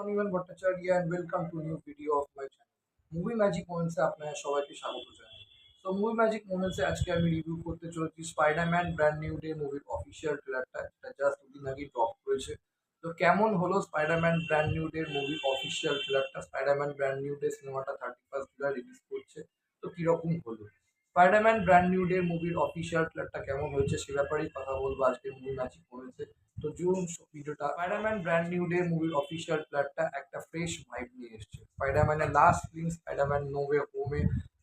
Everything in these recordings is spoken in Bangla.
Anirban Bhattacharya and welcome to new video of my channel. Movie magic মোমেন্টসে আপনাদের সবাইকে স্বাগত জানাই। তো মুভি ম্যাজিক মোমেন্টসে আজকে আমি রিভিউ করতে চলেছি স্পাইডারম্যান ব্র্যান্ড নিউ ডে মুভির অফিসিয়াল ট্রেলারটা, যেটা জাস্ট দুদিন আগে ড্রপ করেছে। তো কেমন হলো স্পাইডারম্যান ব্র্যান্ড নিউ ডে মুভির অফিসিয়াল ট্রেলারটা? স্পাইডারম্যান ব্র্যান্ড নিউ ডে সিনেমাটা 31 জুলাই রিলিজ করছে। তো কিরকম হলো স্পাইডারম্যান ব্র্যান্ড নিউ ডে মুভির অফিসিয়াল ট্রেলারটা, কেমন হয়েছে সে ব্যাপারেই কথা বলবো আজকে মুভি ম্যাজিক মোমেন্টসে। তো জুন ভিডিওটা স্পাইডারম্যান ব্র্যান্ড নিউ ডে মুভির অফিসিয়াল প্ল্যাটটা একটা ফ্রেশ ভাইব নিয়ে এসেছে। স্পাইডারম্যানের last film Spiderman no way হোমে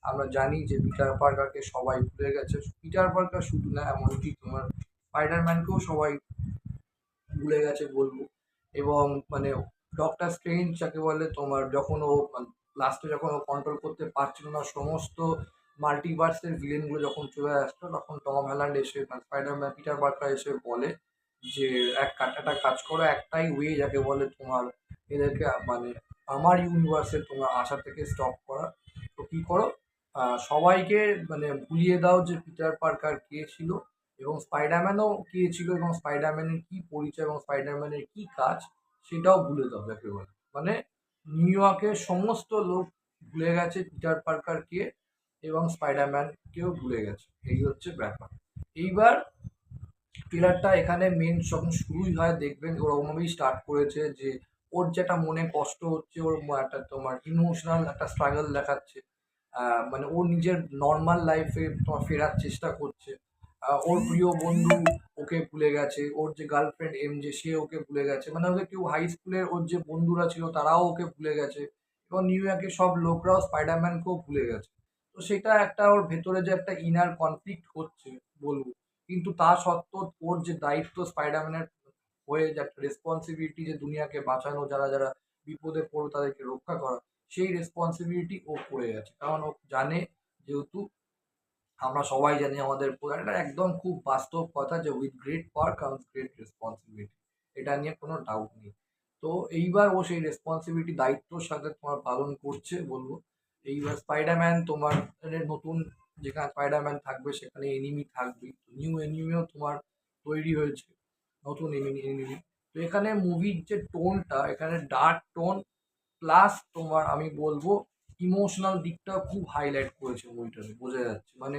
আমরা জানি যে পিটার পার্কারকে সবাই ভুলে গেছে। পিটার পার্কার শুধু না, এমনকি তোমার স্পাইডারম্যানকেও সবাই ভুলে গেছে বলবো। এবং মানে ডক্টর স্ট্রেঞ্জ যাকে বলে, তোমার যখন ও লাস্টে যখন ও কন্ট্রোল করতে পারছিল না সমস্ত মাল্টিভার্সের ভিলেনগুলো যখন চলে আসতো, তখন টম হ্যালান্ড এসে স্পাইডারম্যান পিটার পার্কার এসে বলে যে একটা কাজ করো, একটাই ওয়ে যাকে বলে তোমার এদেরকে মানে আমার ইউনিভার্সে তোমার আশা থেকে স্টপ করা। তো কী করো, সবাইকে মানে ভুলিয়ে দাও যে পিটার পার্কার কে ছিল এবং স্পাইডারম্যানও কে ছিল এবং স্পাইডারম্যানের কী পরিচয় এবং স্পাইডারম্যানের কী কাজ সেটাও ভুলে দাও যাকে বলে। মানে নিউ ইয়র্কের সমস্ত লোক ভুলে গেছে পিটার পার্কার কে এবং স্পাইডারম্যানকেও ভুলে গেছে। এই হচ্ছে ব্যাপার। এইবার ট্রেলারটা এখানে মেন যখন শুরুই হয় দেখবেন ওরকমভাবেই স্টার্ট করেছে যে ওর যেটা মনে কষ্ট হচ্ছে, ওর একটা তোমার ইমোশনাল একটা স্ট্রাগল দেখাচ্ছে। মানে ও নিজের নর্মাল লাইফে তোমার ফেরার চেষ্টা করছে। ওর প্রিয় বন্ধু ওকে ভুলে গেছে, ওর যে গার্লফ্রেন্ড এমজে সে ওকে ভুলে গেছে, মানে ওকে কেউ হাই স্কুলের ওর যে বন্ধুরা ছিল তারাও ওকে ভুলে গেছে এবং নিউ ইয়র্কের সব লোকরাও স্পাইডারম্যানকেও ভুলে গেছে। তো সেটা একটা ওর ভেতরে যে একটা ইনার কনফ্লিক্ট হচ্ছে বলবো। কিন্তু তা সত্ত্বেও ওর যে দায়িত্ব স্পাইডারম্যানের হয়ে, যে একটা রেসপন্সিবিলিটি যে দুনিয়াকে বাঁচানো, যারা যারা বিপদে পড়ো তাদেরকে রক্ষা করা, সেই রেসপন্সিবিলিটি ও করে গেছে। কারণ ও জানে, যেহেতু আমরা সবাই জানি আমাদের এটা একদম খুব বাস্তব কথা যে with great power comes great responsibility. এটা নিয়ে কোনো ডাউট নেই। তো এইবার ও সেই রেসপন্সিবিলিটি দায়িত্বর সাথে তোমার পালন করছে বলবো। এইবার স্পাইডারম্যান তোমার নতুন যেখানে স্পাইডারম্যান থাকবে সেখানে এনিমি থাকবে, নিউ এনিমিও তোমার তৈরি হয়েছে, নতুন এনিমি। তো এখানে মুভির যে টোনটা, এখানে ডার্ক টোন প্লাস তোমার আমি বলবো ইমোশনাল দিকটা খুব হাইলাইট করেছে মুভিটাতে, বোঝা যাচ্ছে। মানে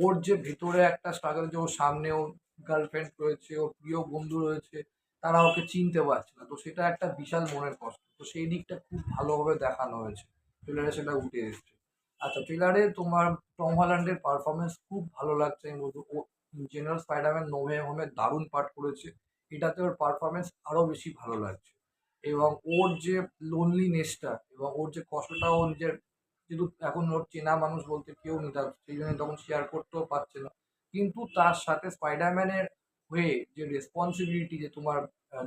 ওর যে ভেতরে একটা স্ট্রাগল, যে ওর সামনে ওর গার্লফ্রেন্ড রয়েছে, ওর প্রিয় বন্ধু রয়েছে, তারা ওকে চিনতে পারছে না। তো সেটা একটা বিশাল মনের কষ্ট। তো সেই দিকটা খুব ভালোভাবে দেখানো হয়েছে ট্রেলারে, সেটা উঠে এসেছে। আচ্ছা, ট্রেলারে তোমার টম হল্যান্ডের পারফরমেন্স খুব ভালো লাগছে। আমি বলবো ও জেনারেল স্পাইডারম্যান নো ওয়ে হোমে দারুণ পাঠ করেছে। এটাতে ওর পারফরমেন্স আরও বেশি ভালো লাগছে। এবং ওর যে লোনলিনেসটা এবং ওর যে কষ্টটা, ও নিজের যেহেতু এখন ওর চেনা মানুষ বলতে কেউ নেই, তার সেই জন্য তখন শেয়ার করতেও পারছে না। কিন্তু তার সাথে স্পাইডারম্যানের হয়ে যে রেসপন্সিবিলিটি, যে তোমার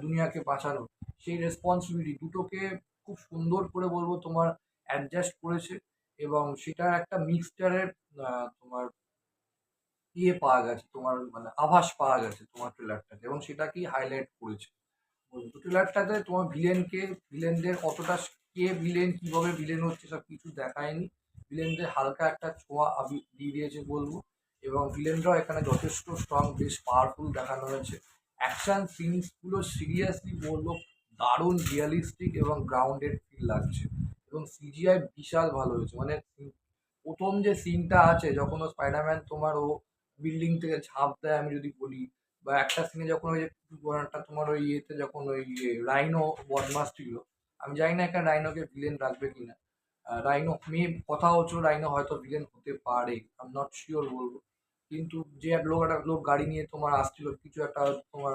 দুনিয়াকে বাঁচানো, সেই রেসপন্সিবিলিটি দুটোকে খুব সুন্দর করে বলবো তোমার অ্যাডজাস্ট করেছে। এবং সেটার একটা মিক্সচারের তোমার পাওয়া গেছে, তোমার মানে আভাস পাওয়া গেছে তোমার ট্রেলারটাতে, এবং সেটাকেই হাইলাইট করেছে। ট্রেলারটাতে তোমার ভিলেনদের অতটা কে ভিলেন, কিভাবে ভিলেন হচ্ছে সব কিছু দেখায়নি। ভিলেনদের হালকা একটা ছোঁয়া দিয়ে দিয়েছে বলবো। এবং ভিলেনরাও এখানে যথেষ্ট স্ট্রং, বেশ পাওয়ারফুল দেখানো হয়েছে। অ্যাকশন সিনসগুলো সিরিয়াসলি বলবো দারুণ রিয়ালিস্টিক এবং গ্রাউন্ডেড ফিল লাগছে। এবং সিজিআই বিশাল ভালো হয়েছে। মানে প্রথম যে সিনটা আছে যখন ও স্পাইডারম্যান তোমার ও বিল্ডিং থেকে ঝাঁপ দেয়, আমি যদি বলি, বা একটা সিনে যখন ওই যে একটা তোমার ওই ইয়েতে যখন ওই রাইনো বদমাস ছিল, আমি জানি না এখানে রাইনোকে ভিলেন রাখবে কিনা। রাইনো মেয়ে কথা হচ্ছিল রাইনো হয়তো ভিলেন হতে পারে, আই এম নট শিওর বলবো। কিন্তু যে এক লোক, একটা লোক গাড়ি নিয়ে তোমার আসছিল, কিছু একটা তোমার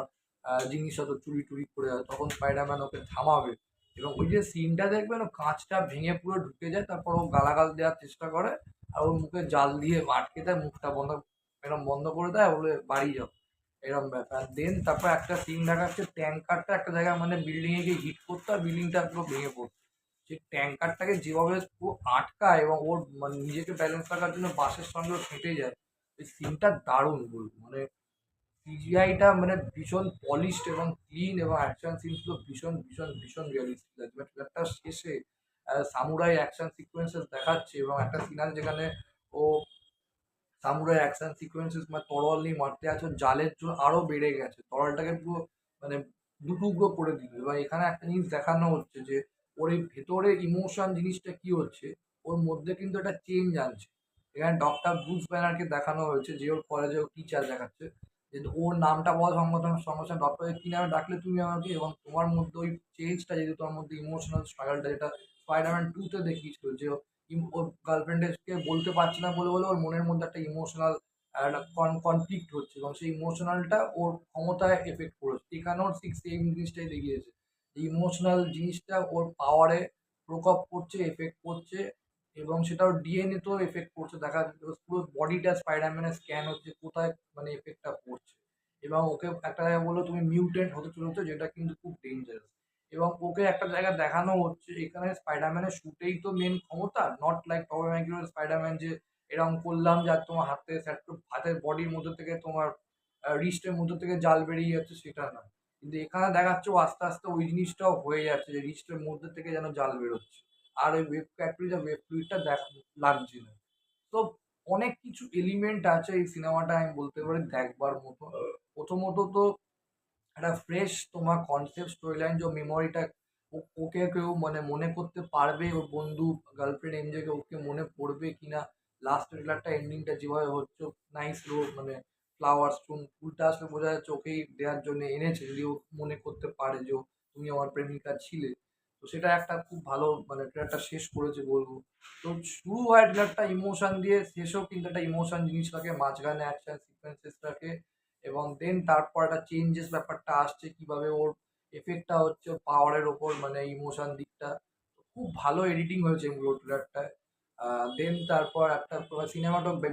জিনিস হয়তো চুরি টুরি করে, তখন স্পাইডারম্যান ওকে থামাবে। এবং ওই যে সিনটা দেখবেন, ও কাঁচটা ভেঙে পুরো ঢুকে যায়, তারপর ও গালাগাল দেওয়ার চেষ্টা করে আর ওর মুখে জাল দিয়ে আটকে দেয়, মুখটা বন্ধ এরকম বন্ধ করে দেয়, বলে বাড়ি যাও, এরকম ব্যাপার। দেন তারপর একটা সিন দেখাচ্ছে ট্যাঙ্কারটা একটা জায়গায় মানে বিল্ডিং এ গিয়ে হিট করতো আর বিল্ডিংটা পুরো ভেঙে পড়তো। সেই ট্যাঙ্কারটাকে যেভাবে পুরো আটকায় এবং ওর মানে নিজেকে ব্যালেন্স রাখার জন্য বাসের সঙ্গে ফেটে যায়, এই সিনটা দারুণ বলবো। মানে সিজিআইটা মানে ভীষণ পলিশড এবং ক্লিন, এবং অ্যাকশন সিনগুলো ভীষণ ভীষণ ভীষণ রিয়েলিস্টিক লাগছে। বাট একটা শেষে সামুরাই অ্যাকশন সিকোয়েন্সেস দেখাচ্ছে, এবং একটা সিন আছে যেখানে ও সামুরাই অ্যাকশন সিকোয়েন্সেস মানে তরোয়াল নিয়ে মারতে আছে, ওর জালের জন্য আরো বেড়ে গেছে, তরোয়ালটাকে পুরো মানে দুটুকরো করে দিল। এবার এখানে একটা জিনিস দেখানো হচ্ছে যে ওর এই ভেতরে ইমোশন জিনিসটা কি হচ্ছে, ওর মধ্যে কিন্তু একটা চেঞ্জ আনছে। এখানে ডক্টর ব্রুস ব্যানারকে দেখানো হয়েছে যে ওর কলেজে ও টিচার দেখাচ্ছে। যে ওর নামটা বলার সঙ্গে সঙ্গে ডক্টরকে কি নামে ডাকলে তুমি আমাকে, এবং তোমার মধ্যে ওই চেঞ্জটা যদি তোমার মধ্যে ইমোশনাল স্ট্রাগলটা যেটা স্পাইডারম্যান 2 তে দেখিয়েছিল যে ওর গার্লফ্রেন্ডকে বলতে পারছে না বলে ওর মনের মধ্যে একটা ইমোশনাল একটা কনফ্লিক্ট হচ্ছে, এবং সেই ইমোশনালটা ওর ক্ষমতায় এফেক্ট করেছে। এখানেও ঠিক সেম জিনিসটাই দেখিয়েছে। ইমোশনাল জিনিসটা ওর পাওয়ারে প্রকোপ করছে, এফেক্ট করছে, এবং সেটা ওর ডিএনএ তেও এফেক্ট করছে। দেখা যাচ্ছে পুরো বডিটা স্পাইডারম্যানের স্ক্যান হচ্ছে কোথায় মানে এফেক্টটা পড়ছে। এবং ওকে একটা জায়গায় বললো তুমি মিউটেন্ট হতে চলেছো, যেটা কিন্তু খুব ডেঞ্জারাস। এবং ওকে একটা জায়গায় দেখানো হচ্ছে এখানে স্পাইডারম্যানের শুটেই তো মেন ক্ষমতা, নট লাইক টবে ম্যাগুয়ারের স্পাইডারম্যান যে এরকম করলাম যে আর তোমার হাতের বডির মধ্যে থেকে তোমার রিস্টের মধ্যে থেকে জাল বেরিয়ে যাচ্ছে, সেটা না। কিন্তু এখানে দেখাচ্ছে ও আস্তে আস্তে ওই জিনিসটাও হয়ে যাচ্ছে যে রিস্টের মধ্যে থেকে যেন জাল বেরোচ্ছে। আর ওই ওয়েব ফ্লুইডটা লাগছে না। তো অনেক কিছু এলিমেন্ট আছে এই সিনেমাটা, আমি বলতে পারি দেখবার মতো। প্রথমত তো একটা ফ্রেশ তোমার কনসেপ্ট স্টোরি লাইন, যে মেমোরিটা ওকে কেউ মানে মনে করতে পারবে, ওর বন্ধু গার্লফ্রেন্ড এমজেকে ওকে মনে পড়বে কিনা। লাস্ট ট্রেলারটা এন্ডিংটা যেভাবে হচ্ছে, নাইস রোড মানে ফ্লাওয়ার স্টোন ফুলটা আসলে বোঝা যাচ্ছে ওকেই দেওয়ার জন্য এনেছে, যদি ও মনে করতে পারে যে তুমি আমার প্রেমিকা ছিলে। তো সেটা একটা খুব ভালো মানে ট্রেলারটা শেষ করেছে বলবো। তো শুরু হয় ট্রেলারটা ইমোশন দিয়ে, শেষও কিন্তু একটা ইমোশন জিনিস থাকে, মাঝখানে অ্যাকশন সিকোয়েন্সেস থাকে, এবং দেন তারপর একটা চেঞ্জেস ব্যাপারটা আসছে কিভাবে ওর এফেক্টটা হচ্ছে পাওয়ারের ওপর মানে ইমোশন দিকটা। খুব ভালো এডিটিং হয়েছে এগুলো ট্রেলারটায়। দেন তারপর একটা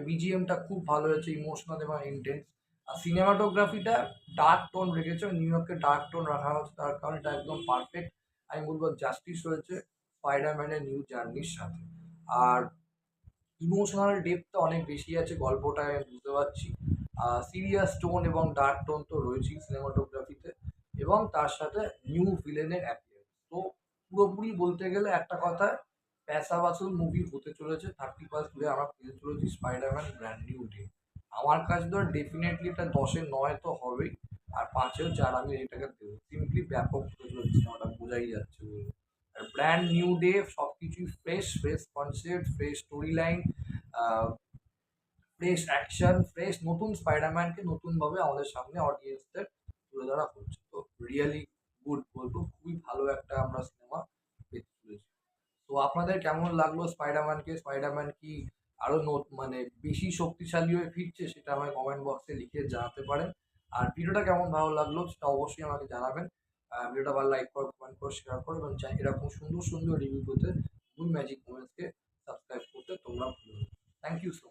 বিজিএমটা খুব ভালো হয়েছে, ইমোশনাল এবং ইন্টেন্স। আর সিনেমাটোগ্রাফিটা ডার্ক টোন রেখেছে, নিউ ইয়র্কে ডার্ক টোন রাখা হচ্ছে, তার কারণে এটা একদম পারফেক্ট। আমি বলবো জাস্টিস হয়েছে স্পাইডারম্যানের নিউ জার্নির সাথে। আর ইমোশনাল ডেপথটা অনেক বেশি আছে গল্পটায়, আমি বুঝতে পারছি। সিরিয়াস টোন এবং ডার্ক টোন তো রয়েছেই সিনেমাটোগ্রাফিতে, এবং তার সাথে নিউ ভিলেনের অ্যাপিয়ারেন্স। তো পুরোপুরি বলতে গেলে একটা কথায় প্যাসা বাসুল মুভি হতে চলেছে 31st মে আমরা পেতে চলেছি স্পাইডারম্যান ব্র্যান্ড নিউ ডে। আমার কাছে তো ডেফিনেটলি এটা 10-এ 9 তো হবেই, আর 5-এও 4 আমি এটাকে দেবো। সিম্পলি ব্যাপক হতে চলেছে সিনেমাটা, বোঝাই যাচ্ছে বলে। আর ব্র্যান্ড নিউ ডে, সবকিছুই fresh, fresh concept, fresh story line, fresh action, fresh নতুন স্পাইডারম্যানকে নতুনভাবে আমাদের সামনে অডিয়েন্সদের তুলে ধরা হচ্ছে। তো রিয়েলি গুড বলবো, খুবই ভালো একটা আমরা সিনেমা পেতে চলেছি। তো আপনাদের কেমন লাগলো স্পাইডারম্যানকে? স্পাইডারম্যান কি আরো মানে বেশি শক্তিশালী হয়ে ফিরছে, সেটা আমায় কমেন্ট বক্সে লিখে জানাতে পারেন। আর ভিডিওটা কেমন ভালো লাগলো সেটা অবশ্যই আমাকে জানাবেন। ভিডিওটা ভালো লাইক করো, কমেন্ট করো, শেয়ার করো, এবং চাই এরকম সুন্দর সুন্দর রিভিউ পেতে মুভি ম্যাজিক মোমেন্টসকে সাবস্ক্রাইব করতে তোমরা ভুলো না। Thank you so